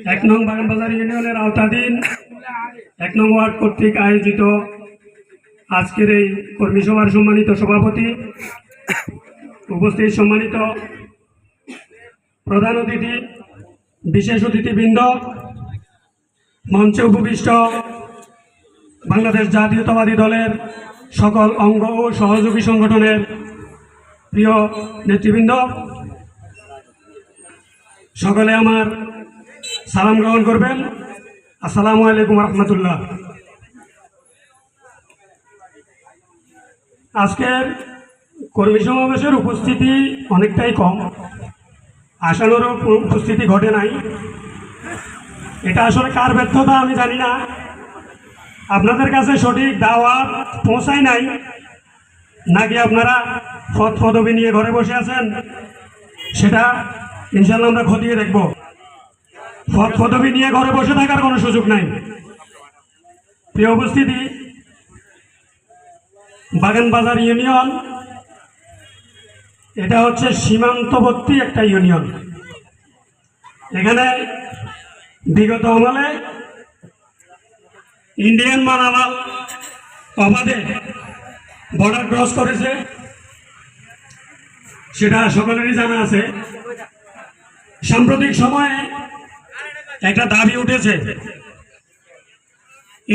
1 নং বাগানবাজার ইউনিয়নের আওতাধীন 1 নং ওয়ার্ড কর্তৃক আয়োজিত আজকের এই কর্মী সভার সম্মানিত সভাপতি, উপস্থিত সম্মানিত প্রধান অতিথি, বিশেষ অতিথিবৃন্দ, মঞ্চে উপবিষ্ট বাংলাদেশ জাতীয়তাবাদী দলের সকল অঙ্গ ও সহযোগী সংগঠনের প্রিয় নেতৃবৃন্দ, সকলে আমার সালাম গ্রহণ করবেন। আসসালামু আলাইকুম রহমতুল্লাহ। আজকের কর্মী সমাবেশের উপস্থিতি অনেকটাই কম, আশানুরূপ উপস্থিতি ঘটে নাই। এটা আসলে কার ব্যর্থতা আমি জানি না, আপনাদের কাছে সঠিক দাওয়াত পৌঁছায় নাই, নাকি আপনারা পদ পদবি নিয়ে ঘরে বসে আছেন, সেটা ইনশাল্লাহ আমরা খতিয়ে দেখব। পদ পদবি নিয়ে ঘরে বসে থাকার কোনো সুযোগ নাই। প্রিয় উপস্থিতি, বাগানবাজার ইউনিয়ন এটা হচ্ছে সীমান্তবর্তী একটা ইউনিয়ন। এখানে বিগত আমলে ইন্ডিয়ান মালামাল অবাধে বর্ডার ক্রস করেছে, সেটা সকলেরই জানা আছে। সাম্প্রতিক সময়ে একটা দাবি উঠেছে,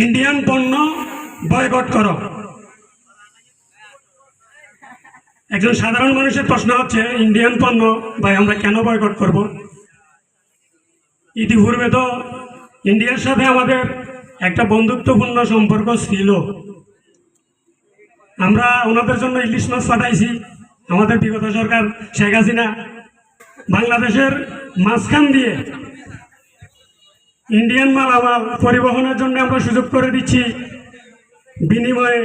ইন্ডিয়ান পণ্য বয়কট করো। একজন সাধারণ মানুষের প্রশ্ন হচ্ছে, ইন্ডিয়ান পণ্য ভাই আমরা কেন বয়কট করব? ইতিপূর্বে তো ইন্ডিয়ার সাথে আমাদের একটা বন্ধুত্বপূর্ণ সম্পর্ক ছিল। আমরা ওনাদের জন্য ইলিশ মাছ পাঠাইছি, আমাদের বিগত সরকার শেখ হাসিনা। বাংলাদেশের মাঝখান দিয়ে ইন্ডিয়ান মালামাল পরিবহনের জন্য আমরা সুযোগ করে দিচ্ছি, বিনিময়ে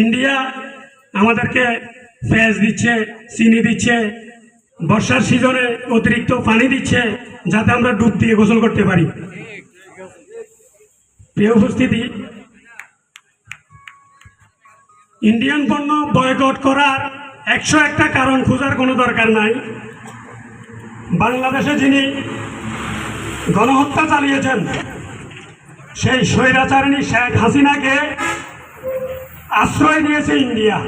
ইন্ডিয়া আমাদেরকে পেঁয়াজ দিচ্ছে, চিনি দিচ্ছে, বর্ষার সিজনে অতিরিক্ত পানি দিচ্ছে, যাতে আমরা ডুব দিয়ে গোসল করতে পারি। প্রিয় উপস্থিতি, ইন্ডিয়ান পণ্য বয়কট করার 101টা কারণ খোঁজার কোনো দরকার নাই। বাংলাদেশে যিনি গণহত্যা চালিয়েছেন, সেই স্বৈরাচারিণী শেখ হাসিনাকে আশ্রয় দিয়েছে ইন্ডিয়া।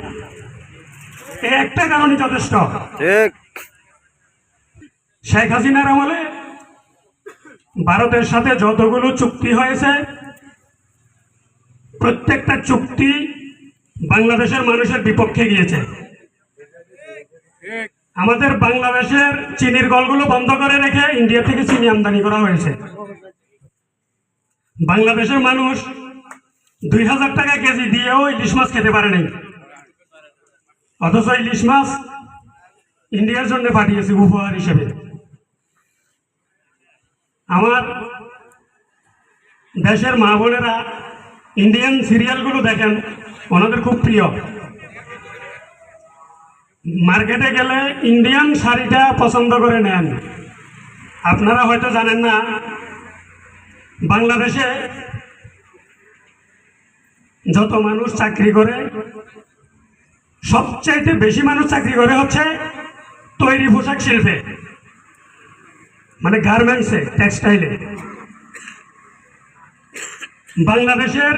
এই একটা কারণই যথেষ্ট। শেখ হাসিনার আমলে ভারতের সাথে যতগুলো চুক্তি হয়েছে, প্রত্যেকটা চুক্তি বাংলাদেশের মানুষের বিপক্ষে গিয়েছে। আমাদের বাংলাদেশের চিনির কলগুলো বন্ধ করে রেখে ইন্ডিয়া থেকে চিনি আমদানি করা হয়েছে। বাংলাদেশের মানুষ 2000 টাকা কেজি দিয়েও ইলিশ মাছ খেতে পারে নাই, অথচ ইলিশ মাছ ইন্ডিয়ার জন্য পাঠিয়েছে উপহার হিসেবে। আমার দেশের মা বোনেরা ইন্ডিয়ান সিরিয়ালগুলো দেখেন, ওনাদের খুব প্রিয়। মার্কেটে গেলে ইন্ডিয়ান শাড়িটা পছন্দ করে নেন। আপনারা হয়তো জানেন না, বাংলাদেশে যত মানুষ চাকরি করে, সবচাইতে বেশি মানুষ চাকরি করে হচ্ছে তৈরি পোশাক শিল্পে, মানে গার্মেন্টসে, টেক্সটাইলে। বাংলাদেশের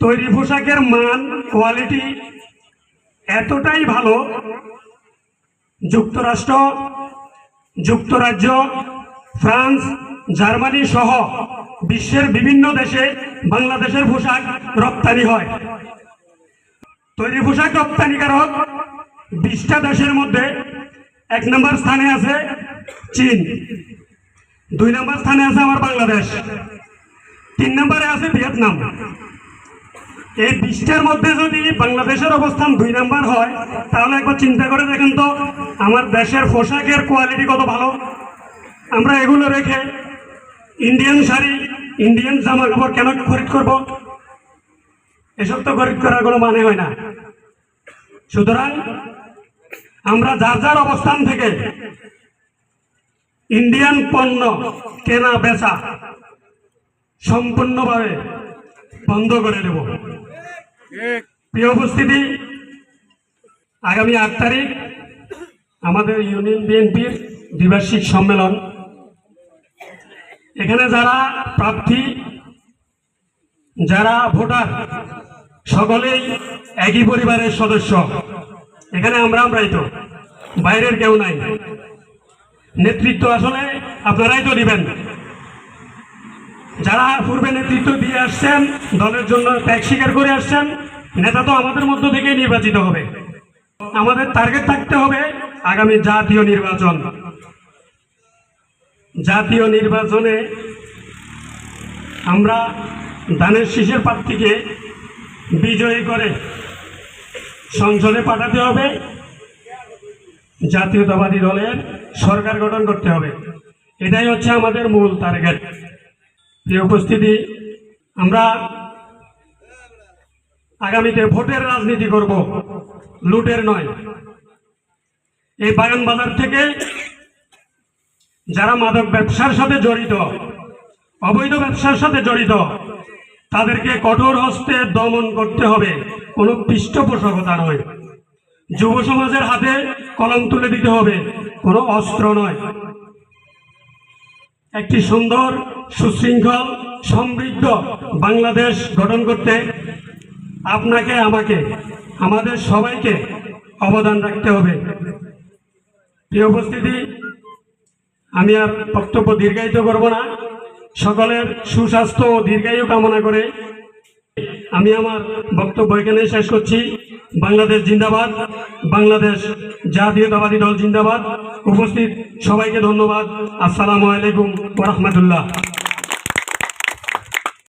তৈরি পোশাকের মান, কোয়ালিটি এতটাই ভালো, যুক্তরাষ্ট্র, যুক্তরাজ্য, ফ্রান্স, জার্মানি সহ বিশ্বের বিভিন্ন দেশে বাংলাদেশের পোশাক রপ্তানি হয়। তৈরি পোশাক রপ্তানিকারক 20টা দেশের মধ্যে 1 নম্বর স্থানে আছে চীন, 2 নম্বর স্থানে আছে আমার বাংলাদেশ, 3 নম্বরে আছে ভিয়েতনাম। এই 20টার মধ্যে যদি বাংলাদেশের অবস্থান 2 নম্বর হয়, তাহলে একবার চিন্তা করে দেখেন তো আমার দেশের পোশাকের কোয়ালিটি কত ভালো। আমরা এগুলো রেখে ইন্ডিয়ান শাড়ি, ইন্ডিয়ান জামা কাপড় কেন খরিদ করব? এসব তো খরিদ করার কোনো মানে হয় না। সুতরাং আমরা যার যার অবস্থান থেকে ইন্ডিয়ান পণ্য কেনা বেচা সম্পূর্ণভাবে বন্ধ করে দেব। প্রিয় উপস্থিতি, আগামী 8 তারিখ আমাদের ইউনিয়ন বিএনপির দ্বিবার্ষিক সম্মেলন। এখানে যারা প্রার্থী, যারা ভোটার, সকলেই একই পরিবারের সদস্য। এখানে আমরাই তো, বাইরের কেউ নাই। নেতৃত্ব আসলে আপনারাই তো দিবেন। যারা পূর্বে নেতৃত্ব দিয়ে আসছেন, দলের জন্য ত্যাগ স্বীকার করে আসছেন, নেতা তো আমাদের মধ্য থেকে নির্বাচিত হবে। আমাদের টার্গেট থাকতে হবে আগামী জাতীয় নির্বাচন। জাতীয় নির্বাচনে আমরা ধানের শীষের প্রার্থীকে বিজয়ী করে সংসদে পাঠাতে হবে, জাতীয়তাবাদী দলের সরকার গঠন করতে হবে। এটাই হচ্ছে আমাদের মূল টার্গেট। প্রিয় উপস্থিতি, আমরা আগামীতে ভোটের রাজনীতি করব, লুটের নয়। এই বাগান বাজার থেকে যারা মাদক ব্যবসার সাথে জড়িত, অবৈধ ব্যবসার সাথে জড়িত, তাদেরকে কঠোর হস্তে দমন করতে হবে, কোনো পৃষ্ঠপোষকতা নয়। যুব সমাজের হাতে কলম তুলে দিতে হবে, কোনো অস্ত্র নয়। একটি সুন্দর, সুশৃঙ্খল, সমৃদ্ধ বাংলাদেশ গঠন করতে আপনাকে, আমাকে, আমাদের সবাইকে অবদান রাখতে হবে। প্রিয় উপস্থিতি, আমি আর বক্তব্য দীর্ঘায়িত করব না। সকলের সুস্বাস্থ্য ও দীর্ঘায়ু কামনা করে আমি আমার বক্তব্য এখানে শেষ করছি। বাংলাদেশ জিন্দাবাদ, বাংলাদেশ জাতীয়তাবাদী দল জিন্দাবাদ। উপস্থিত সবাইকে ধন্যবাদ। আসসালামু আলাইকুম ওয়া রাহমাতুল্লাহ।